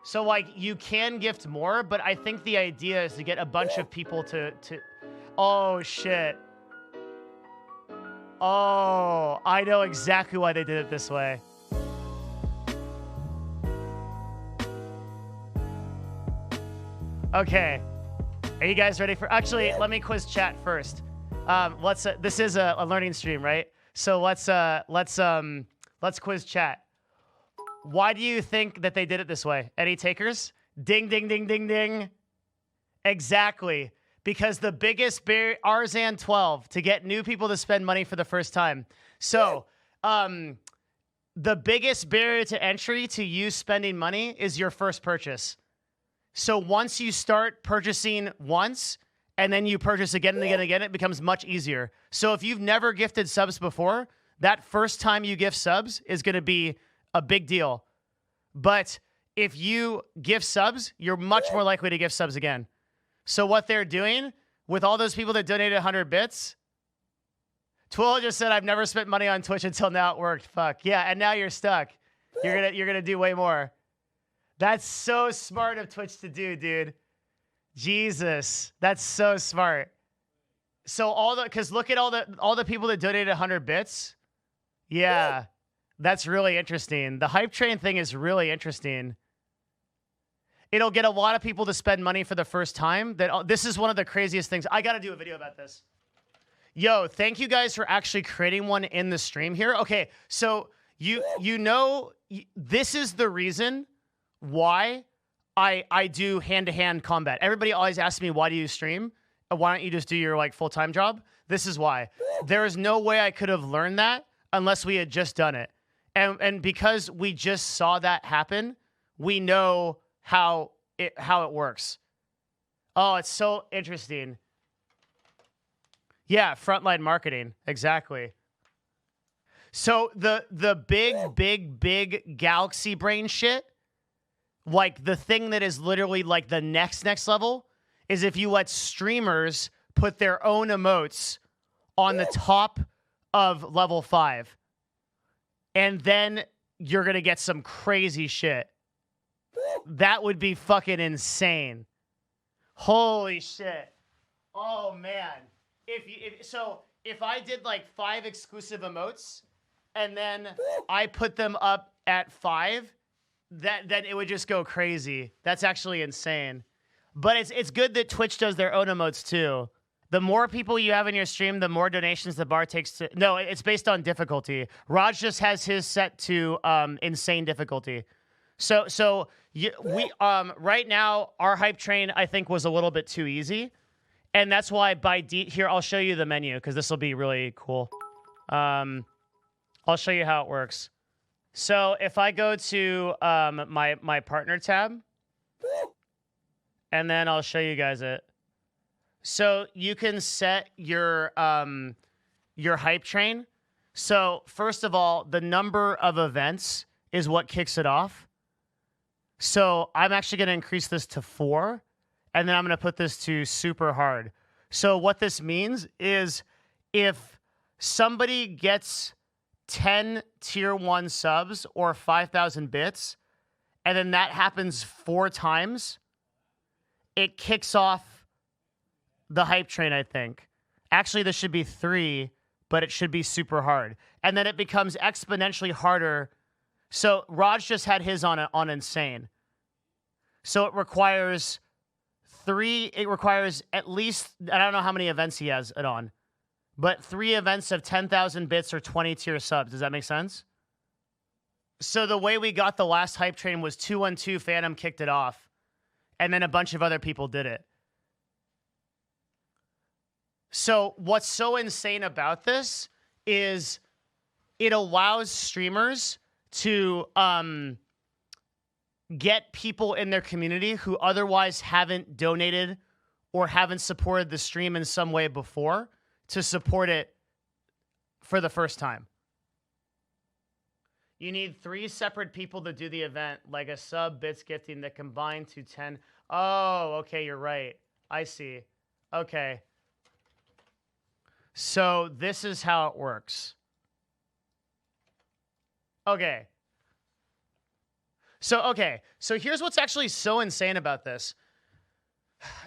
So, like, you can gift more, but I think the idea is to get a bunch of people to... Oh, shit. Oh, I know exactly why they did it this way. Okay. Are you guys ready for... Actually, let me quiz chat first. This is a learning stream, right? So let's quiz chat. Why do you think that they did it this way? Any takers? Ding, ding, ding, ding, ding. Exactly. Because the biggest barrier, Arzan 12, to get new people to spend money for the first time. So, the biggest barrier to entry to you spending money is your first purchase. So once you start purchasing once, and then you purchase again and again and again, it becomes much easier. So if you've never gifted subs before, that first time you gift subs is going to be a big deal. But if you gift subs, you're much more likely to gift subs again. So what they're doing with all those people that donated 100 bits, Twill just said, I've never spent money on Twitch until now it worked. Fuck. Yeah, and now you're stuck. You're gonna do way more. That's so smart of Twitch to do, dude. Jesus. That's so smart. So because look at all the people that donated 100 bits. Yeah. That's really interesting. The hype train thing is really interesting. It'll get a lot of people to spend money for the first time. This is one of the craziest things. I got to do a video about this. Yo, thank you guys for actually creating one in the stream here. Okay, so you know, this is the reason why I do hand-to-hand combat. Everybody always asks me, why do you stream? Why don't you just do your like full-time job? This is why. There is no way I could have learned that unless we had just done it. And because we just saw that happen, we know how it works. Oh, it's so interesting. Yeah, frontline marketing. Exactly. So the big galaxy brain shit, like the thing that is literally like the next level, is if you let streamers put their own emotes on the top of level 5. And then you're going to get some crazy shit. That would be fucking insane. Holy shit. Oh, man. If I did like 5 exclusive emotes and then I put them up at 5, then it would just go crazy. That's actually insane. But it's good that Twitch does their own emotes too. The more people you have in your stream, the more donations the bar takes to... No, it's based on difficulty. Raj just has his set to insane difficulty. So right now, our hype train, I think, was a little bit too easy. And that's why here, I'll show you the menu, because this will be really cool. I'll show you how it works. So if I go to my partner tab, and then I'll show you guys it. So you can set your hype train. So first of all, the number of events is what kicks it off. So I'm actually going to increase this to 4, and then I'm going to put this to super hard. So what this means is if somebody gets 10 tier 1 subs or 5,000 bits, and then that happens 4 times, it kicks off the hype train, I think. Actually, this should be 3, but it should be super hard. And then it becomes exponentially harder. So Raj just had his on insane. So it requires 3. It requires at least, I don't know how many events he has it on, but 3 events of 10,000 bits or 20 tier subs. Does that make sense? So the way we got the last hype train was 212 Phantom kicked it off, and then a bunch of other people did it. So what's so insane about this is it allows streamers to get people in their community who otherwise haven't donated or haven't supported the stream in some way before to support it for the first time. You need 3 separate people to do the event, like a sub, bits, gifting that combine to 10. Oh, okay, you're right. I see. Okay. So this is how it works. Okay. Okay. So here's what's actually so insane about this.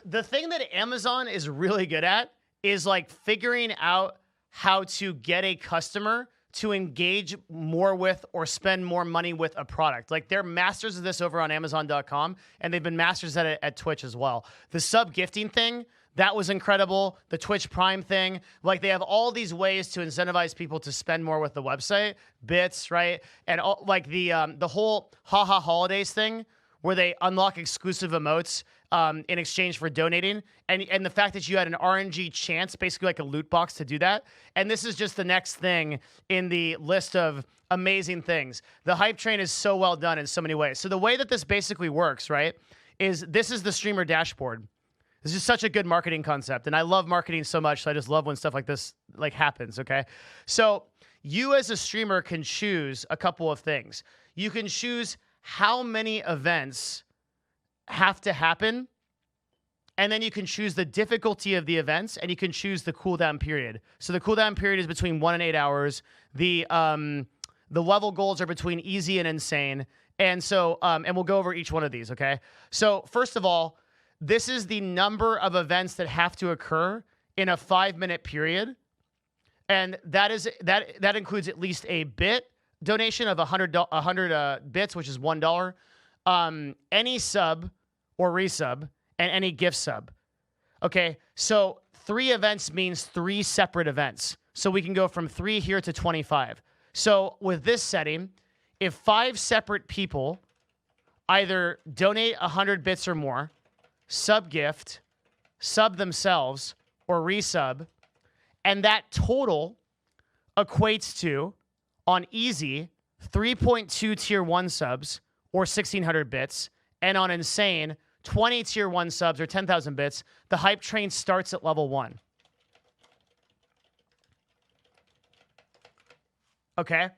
The thing that Amazon is really good at is like figuring out how to get a customer to engage more with or spend more money with a product. Like they're masters of this over on Amazon.com, and they've been masters at it at Twitch as well. The sub gifting thing, that was incredible. The Twitch Prime thing, like they have all these ways to incentivize people to spend more with the website, bits, right? And all, like the whole haha holidays thing, where they unlock exclusive emotes in exchange for donating, and the fact that you had an RNG chance, basically like a loot box to do that. And this is just the next thing in the list of amazing things. The hype train is so well done in so many ways. So the way that this basically works, right, is this is the streamer dashboard. This is such a good marketing concept, and I love marketing so much, so I just love when stuff like this like happens, okay? So you as a streamer can choose a couple of things. You can choose how many events have to happen, and then you can choose the difficulty of the events, and you can choose the cooldown period. So the cooldown period is between 1 and 8 hours. The level goals are between easy and insane, and so and we'll go over each one of these, okay? So first of all, this is the number of events that have to occur in a 5-minute period, and that includes at least a bit donation of 100 bits, which is $1. Any sub or resub, and any gift sub. Okay, so 3 events means 3 separate events. So we can go from 3 here to 25. So with this setting, if 5 separate people either donate 100 bits or more, sub gift, sub themselves, or resub, and that total equates to, on easy, 3.2 tier 1 subs, or 1,600 bits, and on insane, 20 tier 1 subs, or 10,000 bits, the hype train starts at level 1. Okay?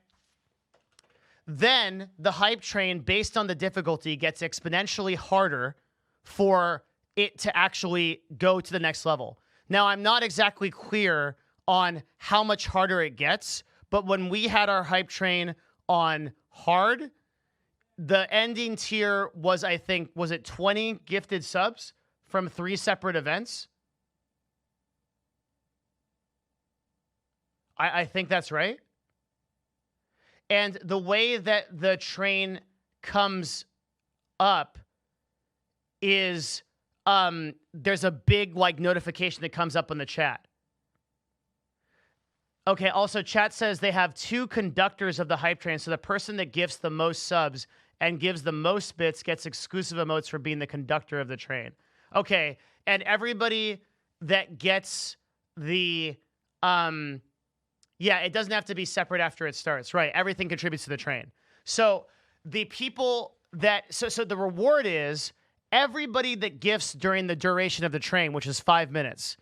Then, the hype train, based on the difficulty, gets exponentially harder for it to actually go to the next level. Now, I'm not exactly clear on how much harder it gets, but when we had our hype train on hard, the ending tier was, I think, was it 20 gifted subs from 3 separate events? I think that's right. And the way that the train comes up is there's a big like notification that comes up on the chat. Okay, also chat says they have 2 conductors of the hype train, so the person that gifts the most subs and gives the most bits gets exclusive emotes for being the conductor of the train. Okay, and everybody that gets the yeah, it doesn't have to be separate after it starts, right? Everything contributes to the train. So the people that so the reward is everybody that gifts during the duration of the train, which is 5 minutes,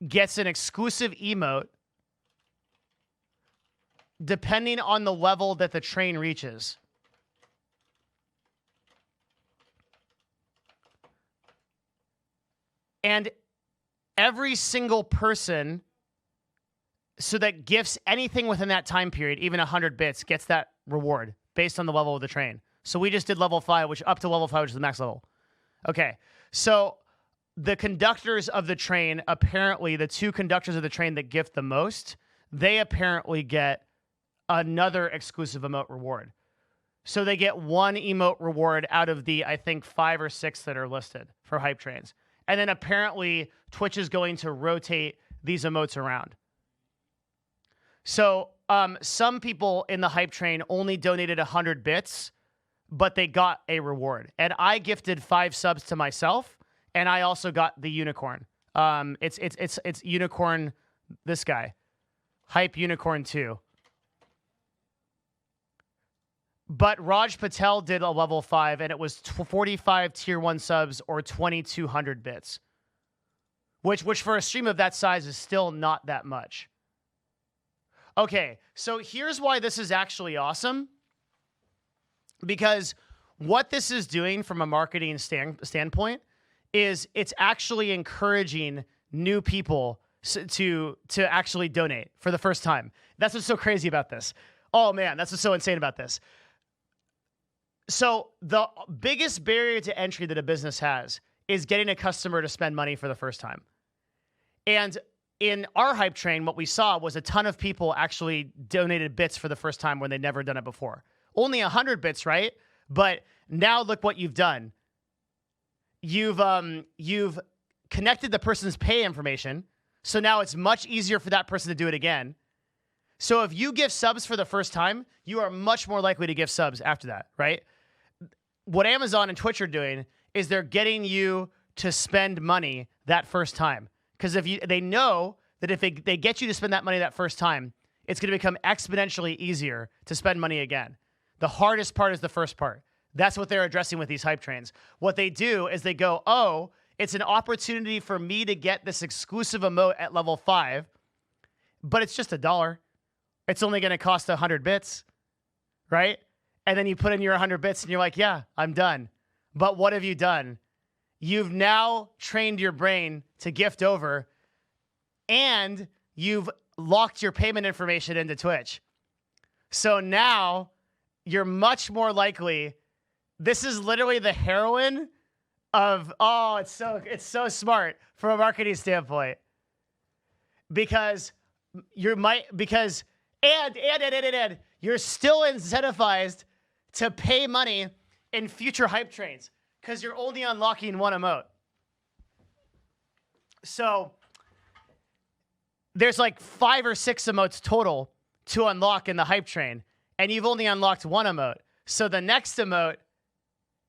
gets an exclusive emote depending on the level that the train reaches. And every single person so that gifts anything within that time period, even 100 bits, gets that reward based on the level of the train. So we just did level 5, which up to level 5, which is the max level. Okay, so the conductors of the train, apparently the 2 conductors of the train that gift the most, they apparently get another exclusive emote reward. So they get 1 emote reward out of the, I think, 5 or 6 that are listed for hype trains. And then apparently Twitch is going to rotate these emotes around. So some people in the hype train only donated 100 bits, but they got a reward. And I gifted 5 subs to myself, and I also got the unicorn. It's unicorn, this guy. Hype Unicorn 2. But Raj Patel did a level 5, and it was 45 tier 1 subs or 2,200 bits. Which for a stream of that size is still not that much. Okay, so here's why this is actually awesome. Because what this is doing from a marketing standpoint is it's actually encouraging new people to actually donate for the first time. That's what's so crazy about this. Oh man, that's what's so insane about this. So the biggest barrier to entry that a business has is getting a customer to spend money for the first time. And in our hype train, what we saw was a ton of people actually donated bits for the first time when they'd never done it before. Only 100 bits, right? But now look what you've done. You've connected the person's pay information, so now it's much easier for that person to do it again. So if you give subs for the first time, you are much more likely to give subs after that, right? What Amazon and Twitch are doing is they're getting you to spend money that first time. Because they know that if they get you to spend that money that first time, it's going to become exponentially easier to spend money again. The hardest part is the first part. That's what they're addressing with these hype trains. What they do is they go, oh, it's an opportunity for me to get this exclusive emote at level 5, but it's just $1. It's only going to cost 100 bits, right? And then you put in your 100 bits and you're like, yeah, I'm done. But what have you done? You've now trained your brain to gift over, and you've locked your payment information into Twitch. So now you're much more likely. This is literally the heroine of, oh, it's so smart from a marketing standpoint. Because and you're still incentivized to pay money in future hype trains because you're only unlocking one emote. So there's like 5 or 6 emotes total to unlock in the hype train, and you've only unlocked one emote. So the next emote,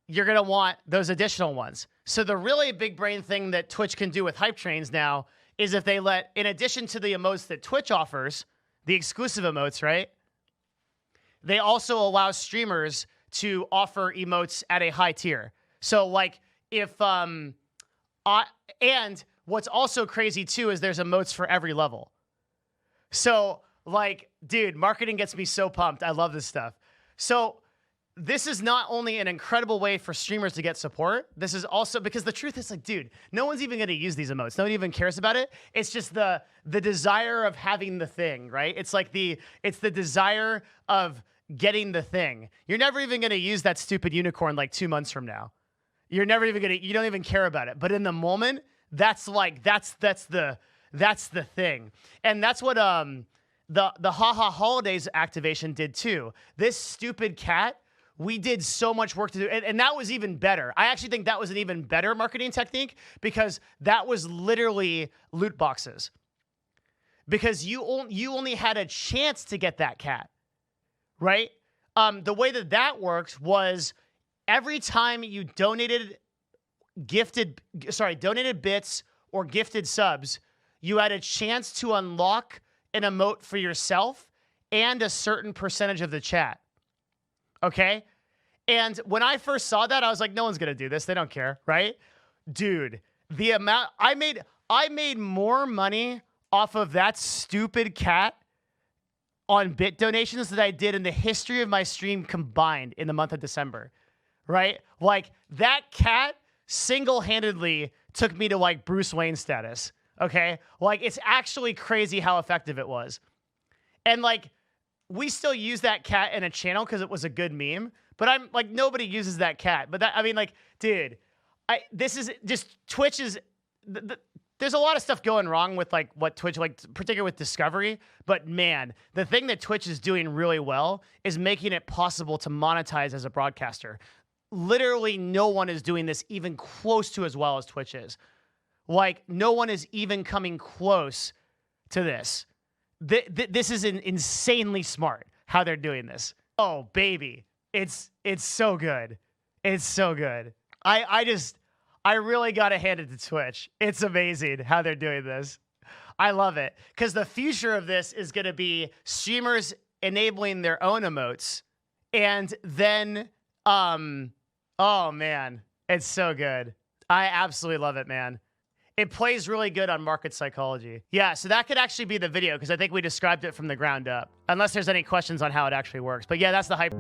you're going to want those additional ones. So the really big brain thing that Twitch can do with hype trains now is if they let, in addition to the emotes that Twitch offers, the exclusive emotes, right? They also allow streamers to offer emotes at a high tier. So like if, and what's also crazy too is there's emotes for every level. So like, dude, marketing gets me so pumped. I love this stuff. So this is not only an incredible way for streamers to get support, this is also, because the truth is like, dude, no one's even going to use these emotes. No one even cares about it. It's just the desire of having the thing, right? It's like it's the desire of getting the thing. You're never even going to use that stupid unicorn like 2 months from now. You're never even going to, you don't even care about it. But in the moment, that's the thing. And that's what the Haha Holidays activation did too. This stupid cat, we did so much work to do, and that was even better. I actually think that was an even better marketing technique because that was literally loot boxes. Because you only had a chance to get that cat, right? The way that worked was every time you donated bits or gifted subs, you had a chance to unlock an emote for yourself and a certain percentage of the chat. Okay? And when I first saw that, I was like, no one's going to do this. They don't care, right? Dude, the amount I made more money off of that stupid cat on bit donations than I did in the history of my stream combined in the month of December, right? Like that cat single-handedly took me to like Bruce Wayne status, okay? Like it's actually crazy how effective it was. And like, we still use that cat in a channel because it was a good meme, but I'm like, nobody uses that cat. But that, I mean, like, dude, this is just, Twitch is, there's a lot of stuff going wrong with like what Twitch, like particularly with discovery, but man, the thing that Twitch is doing really well is making it possible to monetize as a broadcaster. Literally no one is doing this even close to as well as Twitch is. Like no one is even coming close to this. This is insanely smart how they're doing this. Oh, baby. It's so good. It's so good. I really got to hand it to Twitch. It's amazing how they're doing this. I love it. Because the future of this is going to be streamers enabling their own emotes. And then, oh, man. It's so good. I absolutely love it, man. It plays really good on market psychology. Yeah, so that could actually be the video because I think we described it from the ground up. Unless there's any questions on how it actually works. But yeah, that's the hype.